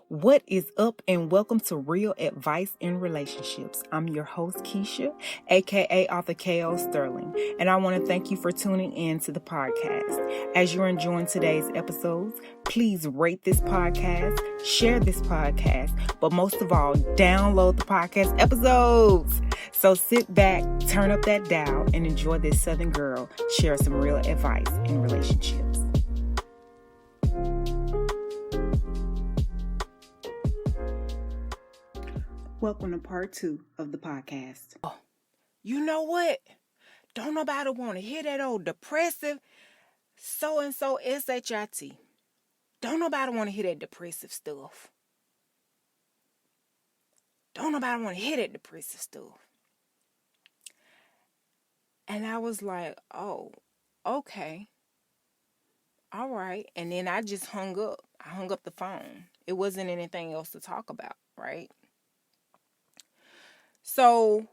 What is up, and welcome to Real Advice in Relationships. I'm your host, Keisha, aka Author K.O. Sterling, and I want to thank you for tuning in to the podcast. As you're enjoying today's episodes, please rate this podcast, share this podcast, but most of all, download the podcast episodes. So sit back, turn up that dial, and enjoy this Southern girl share some real advice in relationships. Welcome to part 2 of the podcast. You know what? Don't nobody want to hear that old depressive so-and-so S-H-I-T. Don't nobody want to hear that depressive stuff. Don't nobody want to hear that depressive stuff. And I was like, oh, okay. All right. And then I just hung up. I hung up the phone. It wasn't anything else to talk about, right? So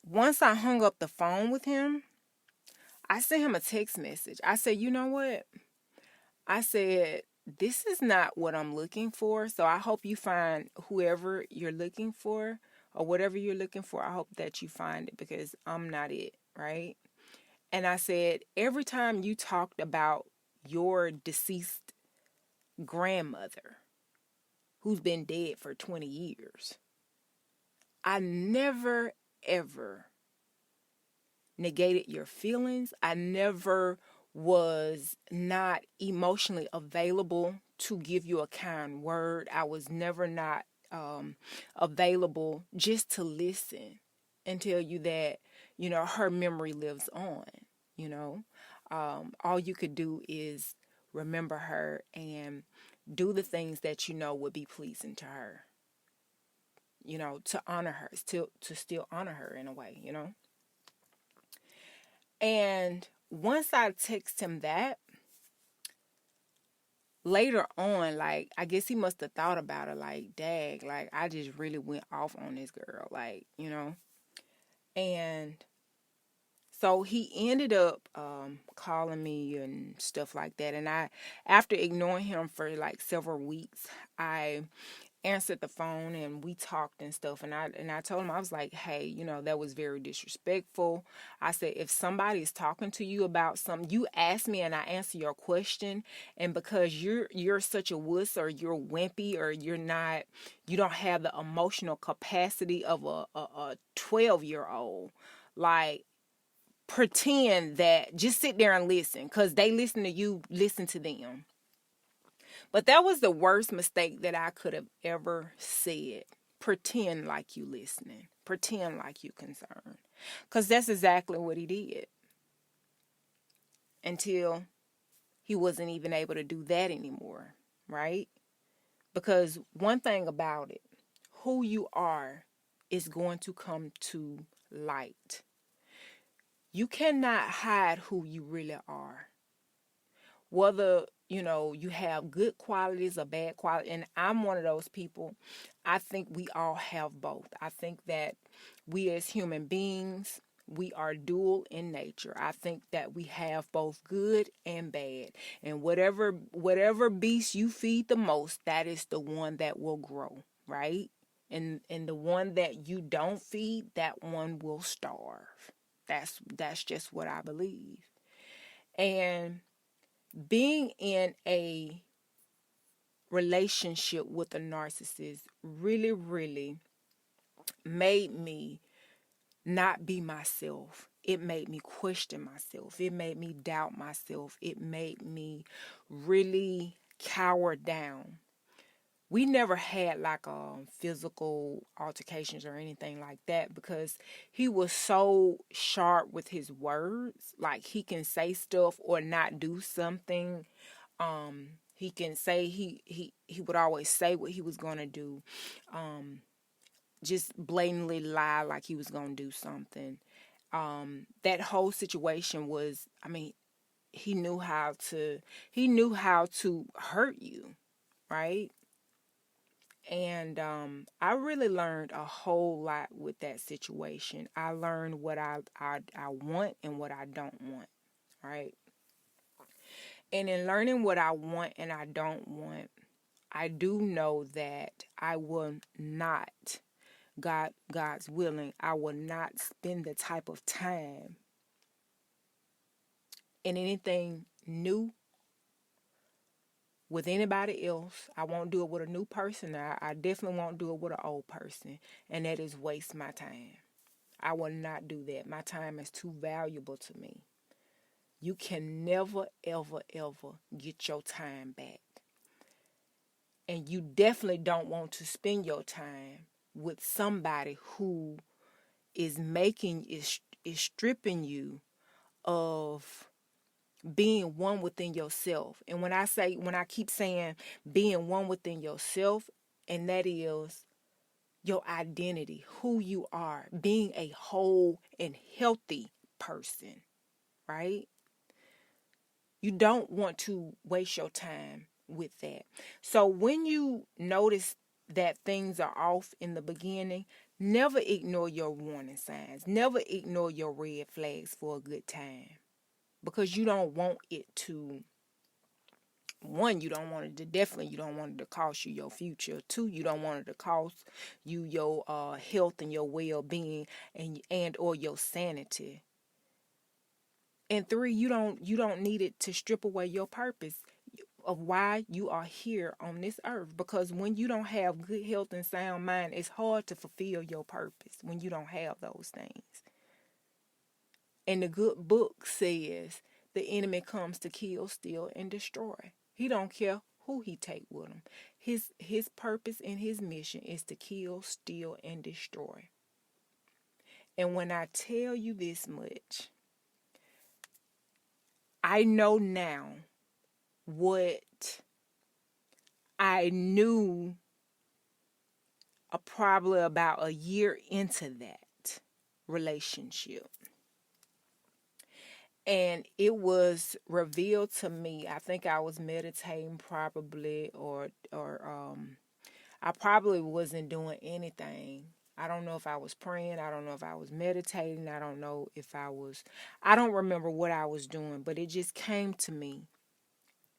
once I hung up the phone with him, I sent him a text message. I said, you know what? I said, this is not what I'm looking for. So I hope you find whoever you're looking for or whatever you're looking for. I hope that you find it because I'm not it, right? And I said, every time you talked about your deceased grandmother who's been dead for 20 years, I never, ever negated your feelings. I never was not emotionally available to give you a kind word. I was never not available just to listen and tell you that, her memory lives on, all you could do is remember her and do the things that would be pleasing to her, to honor her, to still honor her in a way, And once I text him that, later on, I guess he must have thought about it, dag, I just really went off on this girl, And so he ended up calling me and stuff like that. And after ignoring him for several weeks, I answered the phone and we talked and stuff, and I told him, I was like, hey, that was very disrespectful. I said, if somebody is talking to you about something, you ask me and I answer your question, and because you're such a wuss, or you're wimpy, or you don't have the emotional capacity of a 12-year-old, pretend that, just sit there and listen, because they listen to you, listen to them. But that was the worst mistake that I could have ever said. Pretend like you listening. Pretend like you concerned. Because that's exactly what he did. Until he wasn't even able to do that anymore, right? Because one thing about it, who you are is going to come to light. You cannot hide who you really are. Whether, you have good qualities or bad qualities. And I'm one of those people. I think we all have both. I think that we as human beings, we are dual in nature. I think that we have both good and bad. And whatever beast you feed the most, that is the one that will grow, right? And the one that you don't feed, that one will starve. That's just what I believe. And being in a relationship with a narcissist really, really made me not be myself. It made me question myself. It made me doubt myself. It made me really cower down. We never had physical altercations or anything like that, because he was so sharp with his words. He can say stuff or not do something. He can say he would always say what he was gonna do. Just blatantly lie like he was gonna do something. That whole situation was, he knew how to hurt you, right? And I really learned a whole lot with that situation. I learned what I want and what I don't want, right? And in learning what I want and I don't want, I do know that I will not, God's willing, I will not spend the type of time in anything new with anybody else. I won't do it with a new person. I definitely won't do it with an old person. And that is waste my time. I will not do that. My time is too valuable to me. You can never, ever, ever get your time back. And you definitely don't want to spend your time with somebody who is stripping you of being one within yourself. And when I keep saying being one within yourself, and that is your identity, who you are, being a whole and healthy person, right? You don't want to waste your time with that. So when you notice that things are off in the beginning, never ignore your warning signs. Never ignore your red flags for a good time. Because you don't want it to, one, you don't want it to, definitely you don't want it to cost you your future. Two, you don't want it to cost you your health and your well-being and or your sanity. And three, you don't need it to strip away your purpose of why you are here on this earth. Because when you don't have good health and sound mind, it's hard to fulfill your purpose when you don't have those things. And the good book says the enemy comes to kill, steal, and destroy. He don't care who he take with him. His purpose and his mission is to kill, steal, and destroy. And when I tell you this much, I know now what I knew probably about a year into that relationship. And it was revealed to me. I think I was meditating probably, or I probably wasn't doing anything. I don't know if I was praying. I don't know if I was meditating. I don't know if I don't remember what I was doing, but it just came to me.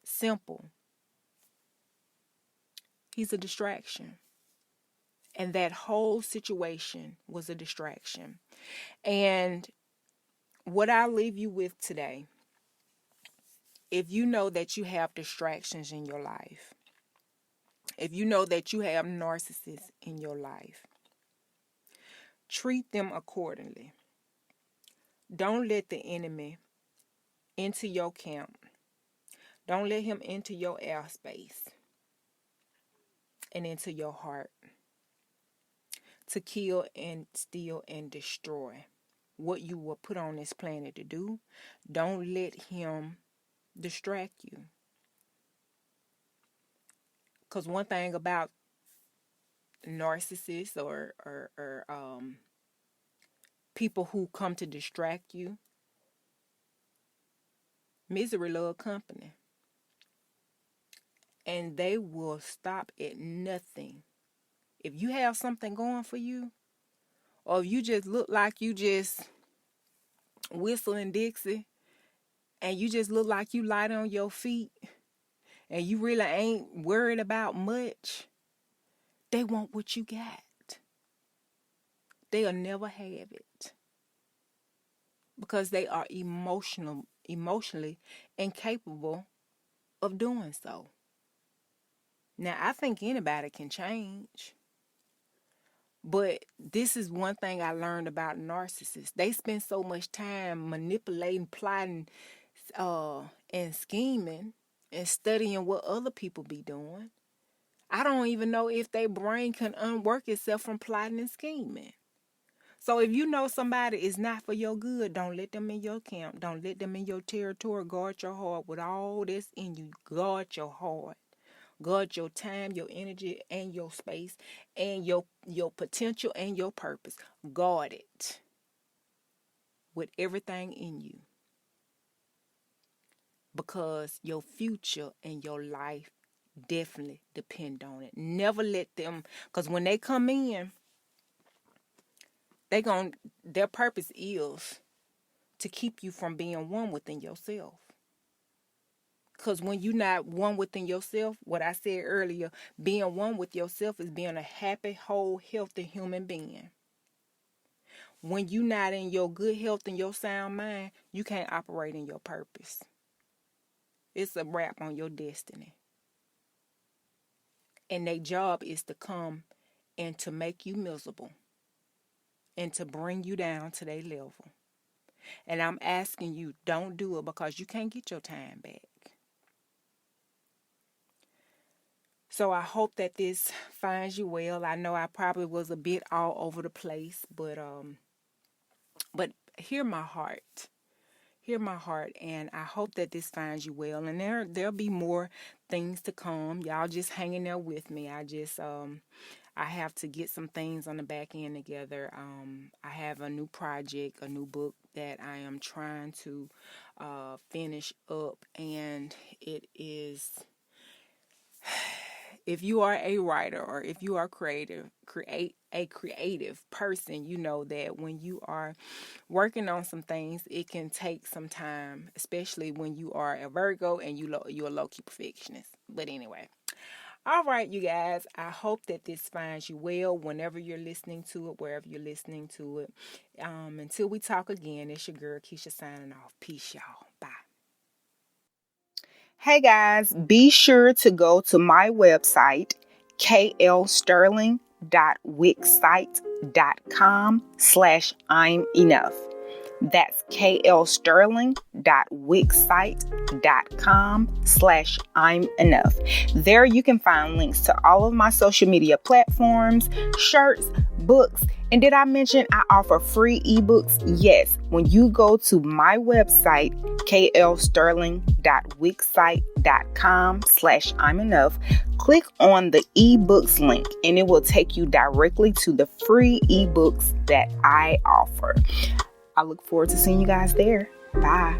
Simple. He's a distraction. And that whole situation was a distraction. And what I'll leave you with today, if you know that you have distractions in your life, if you know that you have narcissists in your life, treat them accordingly. Don't let the enemy into your camp. Don't let him into your airspace and into your heart to kill and steal and destroy what you were put on this planet to do. Don't let him distract you. Because one thing about narcissists or people who come to distract you, misery love company. And they will stop at nothing. If you have something going for you, or if you just look like you just whistling Dixie, and you just look like you light on your feet, and you really ain't worried about much, they want what you got. They'll never have it. Because they are emotionally incapable of doing so. Now, I think anybody can change. But this is one thing I learned about narcissists. They spend so much time manipulating, plotting, and scheming and studying what other people be doing. I don't even know if their brain can unwork itself from plotting and scheming. So if you know somebody is not for your good, don't let them in your camp. Don't let them in your territory. Guard your heart with all this in you. Guard your heart. Guard your time, your energy, and your space, and your potential and your purpose. Guard it with everything in you. Because your future and your life definitely depend on it. Never let them, because when they come in, their purpose is to keep you from being one within yourself. Because when you're not one within yourself, what I said earlier, being one with yourself is being a happy, whole, healthy human being. When you're not in your good health and your sound mind, you can't operate in your purpose. It's a wrap on your destiny. And their job is to come and to make you miserable and to bring you down to their level. And I'm asking you, don't do it, because you can't get your time back. So I hope that this finds you well. I know I probably was a bit all over the place, but hear my heart. Hear my heart, and I hope that this finds you well. And there'll be more things to come. Y'all just hanging there with me. I have to get some things on the back end together. I have a new project, a new book that I am trying to finish up, and it is. If you are a writer or if you are a creative person, you know that when you are working on some things, it can take some time, especially when you are a Virgo and you're a low-key perfectionist. But anyway, all right, you guys, I hope that this finds you well whenever you're listening to it, wherever you're listening to it. Until we talk again, it's your girl Keisha signing off. Peace, y'all. Bye. Hey guys, be sure to go to my website, klsterling.wixsite.com/I'm enough. That's klsterling.wixsite.com/I'm enough. There you can find links to all of my social media platforms, shirts, books, and did I mention I offer free ebooks? Yes. When you go to my website, klsterling.wixsite.com/I'm enough, click on the ebooks link and it will take you directly to the free ebooks that I offer. I look forward to seeing you guys there. Bye.